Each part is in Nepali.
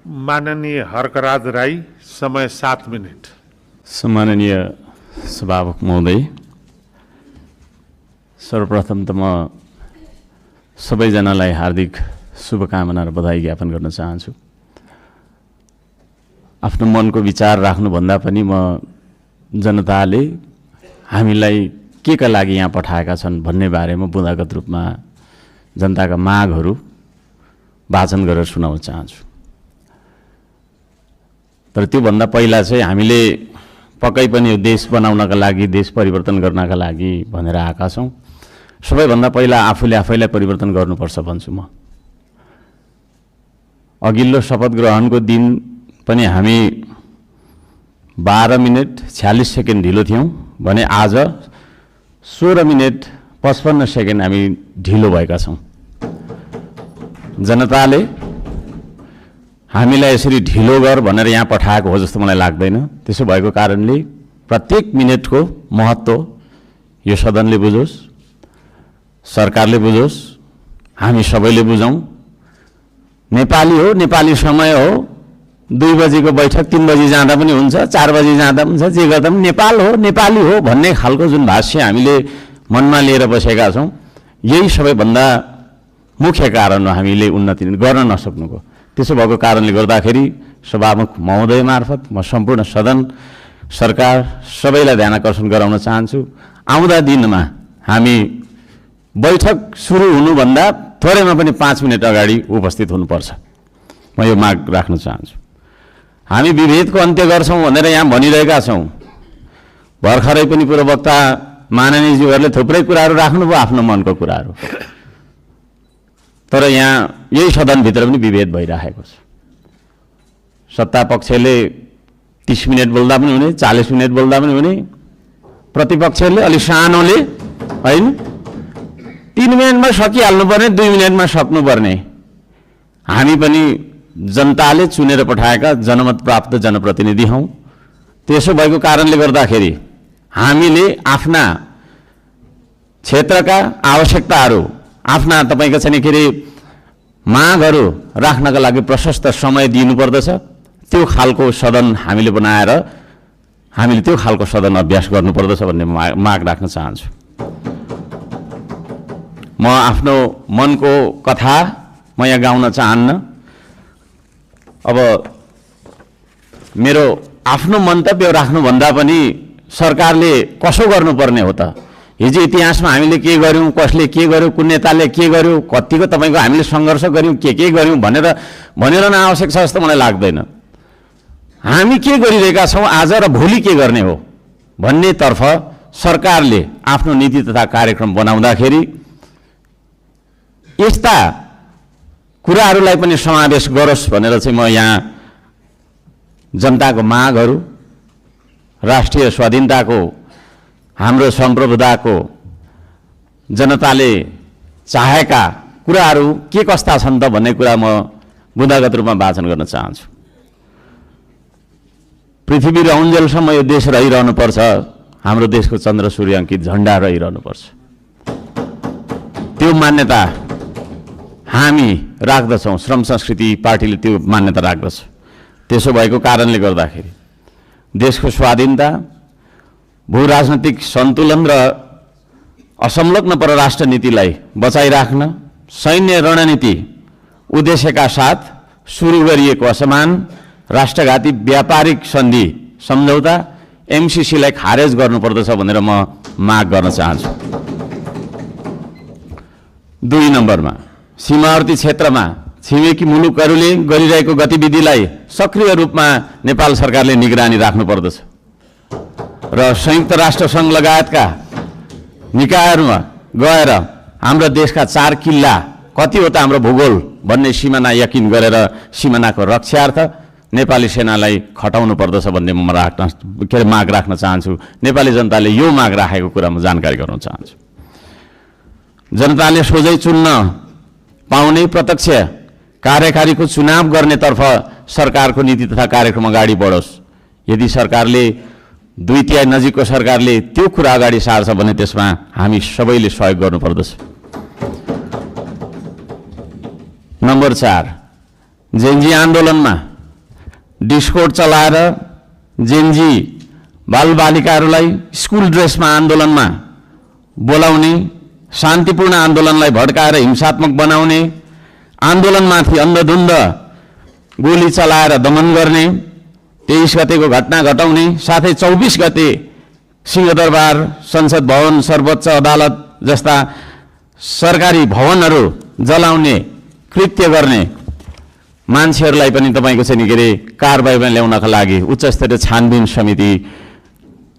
माननीय हर्कराज राई, समय 7 मिनट। सम्माननीय सभामुख महोदय, सर्वप्रथम त म सबैजनालाई हार्दिक शुभकामना र बधाई ज्ञापन गर्न चाहन्छु। आफ्नो मनको विचार राख्नुभन्दा पनि म जनताले हामीलाई के का लागि यहाँ पठाएका छन् भन्ने बारेमा बुँदागत रूपमा जनताका मागहरू वाचन गरेर सुनाउन चाहन्छु। तर त्योभन्दा पहिला चाहिँ हामीले पक्कै पनि यो देश बनाउनका लागि, देश परिवर्तन गर्नका लागि भनेर आएका छौँ। सबैभन्दा पहिला आफैलाई परिवर्तन गर्नुपर्छ भन्छु म। अघिल्लो शपथ ग्रहणको दिन पनि हामी 12 मिनट 46 सेकेन्ड ढिलो थियौँ भने आज 16 मिनट 55 सेकेन्ड हामी ढिलो भएका छौँ। जनताले हामीलाई यसरी ढिलो गर भनेर यहाँ पठाएको हो जस्तो मलाई लाग्दैन। त्यसो भएको कारणले प्रत्येक मिनटको महत्त्व यो सदनले बुझोस्, सरकारले बुझोस्, हामी सबैले बुझौँ। नेपाली हो, नेपाली समय हो। 2 बजीको बैठक 3 बजी जाँदा पनि हुन्छ, 4 बजी जाँदा पनि हुन्छ, जे गर्दा पनि नेपाल हो, नेपाली हो भन्ने खालको जुन भाष्य हामीले मनमा लिएर बसेका छौँ, यही सबैभन्दा मुख्य कारण हो हामीले उन्नति गर्न नसक्नुको। त्यसो भएको कारणले गर्दाखेरि सभामुख महोदय मार्फत म सम्पूर्ण सदन, सरकार सबैलाई ध्यान आकर्षण गराउन चाहन्छु। आउँदा दिनमा हामी बैठक सुरु हुनुभन्दा थोरैमा पनि 5 मिनट अगाडि उपस्थित हुनुपर्छ। म यो माग राख्न चाहन्छु। हामी विभेदको अन्त्य गर्छौँ भनेर यहाँ भनिरहेका छौँ। भर्खरै पनि पूर्ववक्ता माननीयज्यूहरूले थुप्रै कुराहरू राख्नुभयो, आफ्नो मनको कुराहरू। तर यहाँ यही सदनभित्र पनि विभेद भइरहेको छ। सत्ता पक्षले 30 मिनट बोल्दा पनि हुने, 40 मिनट बोल्दा पनि हुने, प्रतिपक्षले अलि सानोले होइन 3 मिनटमा सकिहाल्नुपर्ने, 2 मिनटमा सक्नुपर्ने। हामी पनि जनताले चुनेर पठाएका जनमत प्राप्त जनप्रतिनिधि हौँ। त्यसो भएको कारणले गर्दाखेरि हामीले आफ्ना क्षेत्रका आवश्यकताहरू, आफ्ना तपाईँको चाहिँ के अरे मागहरू राख्नका लागि प्रशस्त समय दिनुपर्दछ। त्यो खालको सदन हामीले बनाएर हामीले त्यो खालको सदन अभ्यास गर्नुपर्दछ भन्ने माग राख्न चाहन्छु। म आफ्नो मनको कथा म यहाँ गाउन चाहन्न। अब मेरो आफ्नो मन्तव्य राख्नुभन्दा पनि सरकारले कसो गर्नुपर्ने हो त? हिजो इतिहासमा हामीले के गर्यौँ, कसले के गर्यो, कुन नेताले के गर्यो, कतिको तपाईँको हामीले सङ्घर्ष गऱ्यौँ, के गर्यौँ भनेर आवश्यक छ जस्तो मलाई लाग्दैन। हामी के गरिरहेका छौँ आज र भोलि के गर्ने हो भन्नेतर्फ सरकारले आफ्नो नीति तथा कार्यक्रम बनाउँदाखेरि यस्ता कुराहरूलाई पनि समावेश गरोस् भनेर चाहिँ म यहाँ जनताको मागहरू, राष्ट्रिय स्वाधीनताको, हाम्रो सम्प्रभुताको, जनताले चाहेका कुराहरू के कस्ता छन् त भन्ने कुरा म बुँदागत रूपमा वाचन गर्न चाहन्छु। पृथ्वी रहन्जेलसम्म यो देश रहिरहनुपर्छ, हाम्रो देशको चन्द्र सूर्य अङ्कित झन्डा रहिरहनुपर्छ। त्यो मान्यता हामी राख्दछौँ। श्रम संस्कृति पार्टीले त्यो मान्यता राख्दछ। त्यसो भएको कारणले गर्दाखेरि देशको स्वाधीनता, भू राजनैतिक सन्तुलन र असंलग्न परराष्ट्र नीतिलाई बचाइराख्न सैन्य रणनीति उद्देश्यका साथ सुरु गरिएको असमान राष्ट्रघाती व्यापारिक सन्धि सम्झौता एमसीसीलाई खारेज गर्नुपर्दछ भनेर म माग गर्न चाहन्छु। 2 नम्बरमा सीमावर्ती क्षेत्रमा छिमेकी मुलुकहरूले गरिरहेको गतिविधिलाई सक्रिय रूपमा नेपाल सरकारले निगरानी राख्नुपर्दछ र संयुक्त राष्ट्र सङ्घ लगायतका निकायहरूमा गएर हाम्रो देशका 4 किल्ला कति हो त हाम्रो भूगोल भन्ने सिमाना यकिन गरेर सिमानाको रक्षार्थ नेपाली सेनालाई खटाउनु पर्दछ भन्ने म माग राख्न चाहन्छु। नेपाली जनताले यो माग राखेको कुरा म जानकारी गराउन चाहन्छु। जनताले सोझै चुन्न पाउने प्रत्यक्ष कार्यकारीको चुनाव गर्नेतर्फ सरकारको नीति तथा कार्यक्रम अगाडि बढोस्। यदि सरकारले 2/3 नजिकको सरकारले त्यो कुरा अगाडि सार्छ भने त्यसमा हामी सबैले सहयोग गर्नुपर्दछ। नम्बर 4, जेनजी आन्दोलनमा डिस्कोड चलाएर जेनजी बालबालिकाहरूलाई स्कुल ड्रेसमा आन्दोलनमा बोलाउने, शान्तिपूर्ण आन्दोलनलाई भड्काएर हिंसात्मक बनाउने, आन्दोलनमाथि अन्धधुन्ध गोली चलाएर दमन गर्ने, 23 गतेको घटना घटाउने, साथै 24 गते सिंहदरबार, संसद भवन, सर्वोच्च अदालत जस्ता सरकारी भवनहरू जलाउने कृत्य गर्ने मान्छेहरूलाई पनि तपाईँको चाहिँ नि के अरे कारबाहीमा ल्याउनका लागि उच्च स्तरीय छानबिन समिति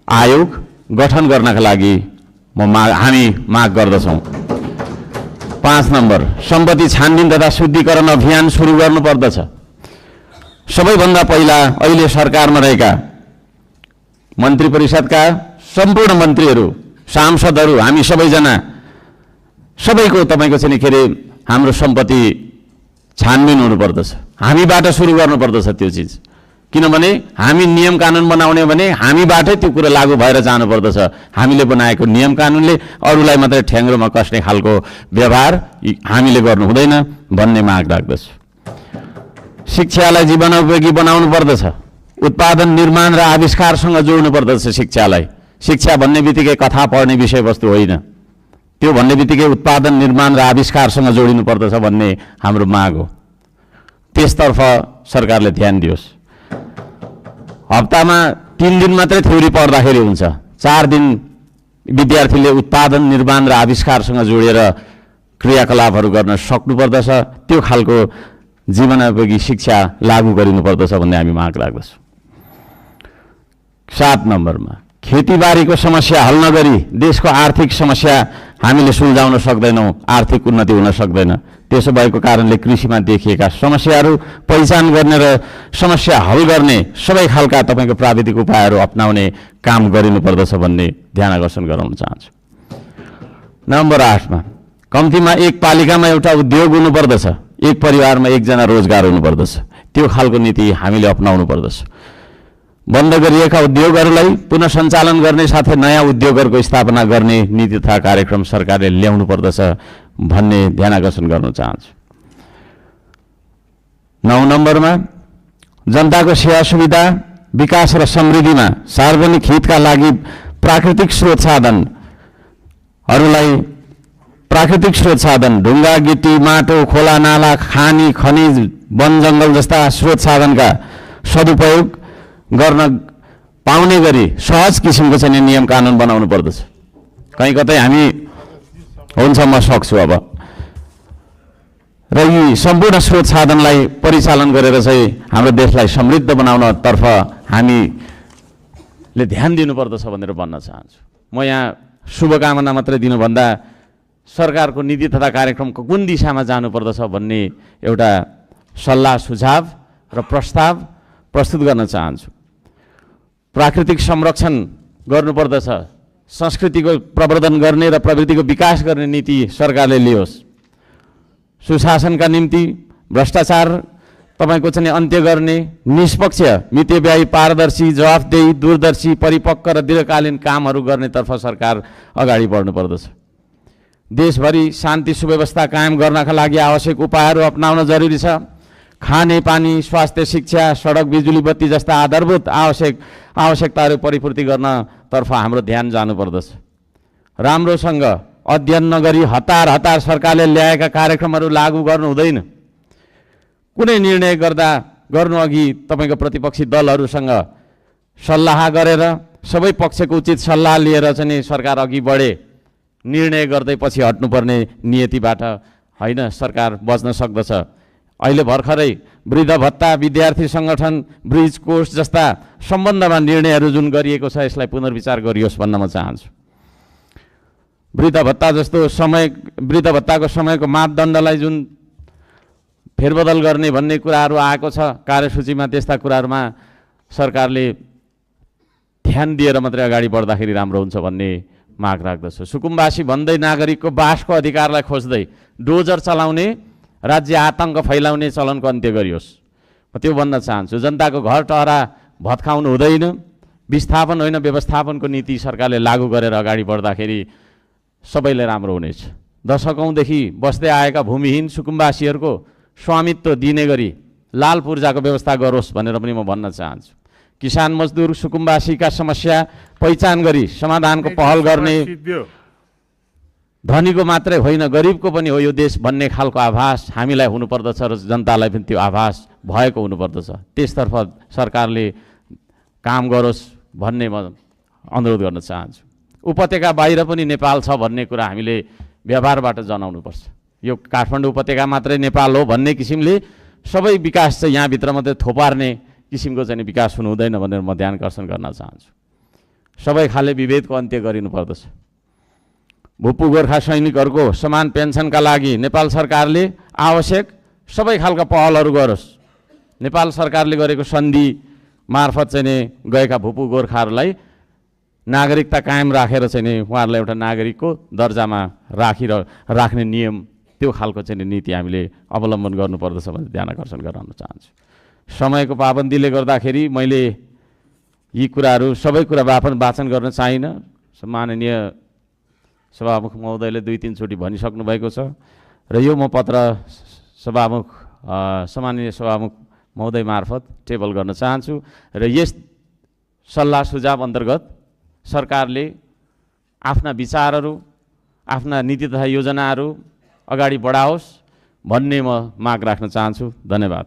आयोग गठन गर्नका लागि हामी माग गर्दछौँ। 5 नम्बर, सम्पत्ति छानबिन तथा शुद्धिकरण अभियान सुरु गर्नुपर्दछ। सबैभन्दा पहिला अहिले सरकारमा रहेका मन्त्री परिषदका सम्पूर्ण मन्त्रीहरू, सांसदहरू, हामी सबैजना सबैको तपाईँको चाहिँ नि के अरे हाम्रो सम्पत्ति छानबिन हुनुपर्दछ। हामीबाट सुरु गर्नुपर्दछ त्यो चिज, किनभने हामी नियम कानुन बनाउने भने हामीबाटै त्यो कुरा लागू भएर जानुपर्दछ। हामीले बनाएको नियम कानुनले अरूलाई मात्रै ठ्याङ्ग्रोमा कस्ने खालको व्यवहार हामीले गर्नु हुँदैन भन्ने माग राख्दछु। शिक्षालाई जीवनोपयोगी बनाउनु पर्दछ। उत्पादन, निर्माण र आविष्कारसँग जोड्नु पर्दछ शिक्षालाई। शिक्षा भन्ने बित्तिकै कथा पढ्ने विषयवस्तु होइन, त्यो भन्ने बित्तिकै उत्पादन, निर्माण र आविष्कारसँग जोडिनु पर्दछ भन्ने हाम्रो माग हो। त्यसतर्फ सरकारले ध्यान दियोस्। हप्तामा 3 दिन मात्रै थ्योरी पढ्दाखेरि हुन्छ, 4 दिन विद्यार्थीले उत्पादन, निर्माण र आविष्कारसँग जोडेर क्रियाकलापहरू गर्न सक्नुपर्दछ। त्यो खालको जीवनोपयोगी शिक्षा लागू गरिनुपर्दछ भन्ने हामी माग राख्दछौँ। 7 नम्बरमा, खेतीबारीको समस्या हल नगरी देशको आर्थिक समस्या हामीले सुल्झाउन सक्दैनौँ, आर्थिक उन्नति हुन सक्दैन। त्यसो भएको कारणले कृषिमा देखिएका समस्याहरू पहिचान गर्ने र समस्या हल गर्ने सबै खालका तपाईँको प्राविधिक उपायहरू अपनाउने काम गरिनुपर्दछ भन्ने ध्यान आकर्षण गराउन चाहन्छु। नम्बर 8मा, कम्तीमा एक पालिकामा एउटा उद्योग हुनुपर्दछ, एक परिवारमा एकजना रोजगार हुनुपर्दछ। त्यो खालको नीति हामीले अपनाउनु पर्दछ। बन्द गरिएका उद्योगहरूलाई पुनः सञ्चालन गर्ने साथै नयाँ उद्योगहरूको स्थापना गर्ने नीति तथा कार्यक्रम सरकारले ल्याउनु पर्दछ भन्ने ध्यान आकर्षण गर्न चाहन्छु। 9 नम्बरमा, जनताको सेवा सुविधा, विकास र समृद्धिमा सार्वजनिक हितका लागि प्राकृतिक स्रोत साधन ढुङ्गा, गिटी, माटो, खोला, नाला, खानी, खनिज, वन जङ्गल जस्ता स्रोत साधनका सदुपयोग गर्न पाउने गरी सहज किसिमको चाहिँ नियम कानुन बनाउनु पर्दछ। कहीँ कतै हामी हुन्छ म सक्छु अब र यी सम्पूर्ण स्रोत साधनलाई परिचालन गरेर चाहिँ हाम्रो देशलाई समृद्ध बनाउनतर्फ हामीले ध्यान दिनुपर्दछ भनेर भन्न चाहन्छु। म यहाँ शुभकामना मात्रै दिनुभन्दा सरकारको नीति तथा कार्यक्रमको कुन दिशामा जानुपर्दछ भन्ने एउटा सल्लाह सुझाव र प्रस्ताव प्रस्तुत गर्न चाहन्छु। प्राकृतिक संरक्षण गर्नुपर्दछ, संस्कृतिको प्रवर्धन गर्ने र प्रवृत्तिको विकास गर्ने नीति सरकारले लियोस्। सुशासनका निम्ति भ्रष्टाचार तपाईँको चाहिँ अन्त्य गर्ने, निष्पक्ष, मितव्ययी, पारदर्शी, जवाफदेही, दूरदर्शी, परिपक्व र दीर्घकालीन कामहरू गर्नेतर्फ सरकार अगाडि बढ्नुपर्दछ। देशभरि शान्ति सुव्यवस्था कायम गर्नका लागि आवश्यक उपायहरू अपनाउन जरुरी छ। खाने पानी, स्वास्थ्य, शिक्षा, सडक, बिजुली बत्ती जस्ता आधारभूत आवश्यकताहरू परिपूर्ति गर्नतर्फ हाम्रो ध्यान जानुपर्दछ। राम्रोसँग अध्ययन नगरी हतार सरकारले ल्याएका कार्यक्रमहरू लागू गर्नु हुँदैन। कुनै निर्णय गर्नु अघि तपाईँको प्रतिपक्षी दलहरूसँग सल्लाह गरेर सबै पक्षको उचित सल्लाह लिएर चाहिँ सरकार अघि बढे। निर्णय गर्दै पछि हट्नुपर्ने नियतिबाट होइन सरकार बच्न सक्दछ। अहिले भर्खरै वृद्ध भत्ता, विद्यार्थी सङ्गठन, ब्रिज कोर्स जस्ता सम्बन्धमा निर्णयहरू जुन गरिएको छ यसलाई पुनर्विचार गरियोस् भन्न म चाहन्छु। वृद्ध भत्ताको समयको मापदण्डलाई जुन फेरबदल गर्ने भन्ने कुराहरू आएको छ कार्यसूचीमा, त्यस्ता कुराहरूमा सरकारले ध्यान दिएर मात्रै अगाडि बढ्दाखेरि राम्रो हुन्छ भन्ने माग राख्दछु। सुकुम्बासी भन्दै नागरिकको बासको अधिकारलाई खोज्दै डोजर चलाउने, राज्य आतङ्क फैलाउने चलनको अन्त्य गरियोस्। म त्यो भन्न चाहन्छु। जनताको घर टहरा भत्काउनु हुँदैन, विस्थापन होइन व्यवस्थापनको नीति सरकारले लागू गरेर अगाडि बढ्दाखेरि सबैले राम्रो हुनेछ। दशकौँदेखि बस्दै आएका भूमिहीन सुकुम्बासीहरूको स्वामित्व दिने गरी लाल पूर्जाको व्यवस्था गरोस् भनेर पनि म भन्न चाहन्छु। किसान मजदुर सुकुम्बासीका समस्या पहिचान गरी समाधानको पहल गर्ने सिद्धियो। धनीको मात्रै होइन गरिबको पनि हो यो देश भन्ने खालको आभास हामीलाई हुनुपर्दछ र जनतालाई पनि त्यो आभास भएको हुनुपर्दछ। त्यसतर्फ सरकारले काम गरोस् भन्ने म अनुरोध गर्न चाहन्छु। उपत्यका बाहिर पनि नेपाल छ भन्ने कुरा हामीले व्यवहारबाट जनाउनुपर्छ। यो काठमाडौँ उपत्यका मात्रै नेपाल हो भन्ने किसिमले सबै विकास चाहिँ यहाँभित्र मात्रै थोपार्ने किसिमको चाहिँ विकास हुनु हुँदैन भनेर म ध्यान आकर्षण गर्न चाहन्छु। सबै खाले विभेदको अन्त्य गरिनुपर्दछ। भुप्पू गोर्खा सैनिकहरूको समान पेन्सनका लागि नेपाल सरकारले आवश्यक सबै खालका पहलहरू गरोस्। नेपाल सरकारले गरेको सन्धि मार्फत चाहिँ नि गएका भुप्पू गोर्खाहरूलाई नागरिकता कायम राखेर चाहिँ नि उहाँहरूलाई एउटा नागरिकको दर्जामा राख्ने नियम त्यो खालको चाहिँ नीति हामीले अवलम्बन गर्नुपर्दछ भनेर ध्यान आकर्षण गराउन चाहन्छु। समयको पाबन्दीले गर्दाखेरि मैले यी कुराहरू सबै कुरा वाचन गर्न चाहिनँ। माननीय सभामुख महोदयले 2-3 चोटि भनिसक्नु भएको छ र यो म पत्र सम्माननीय सभामुख महोदय मार्फत टेबल गर्न चाहन्छु र यस सल्लाह सुझाव अन्तर्गत सरकारले आफ्ना विचारहरू आफ्ना नीति तथा योजनाहरू अगाडि बढाओस् भन्ने म माग राख्न चाहन्छु। धन्यवाद।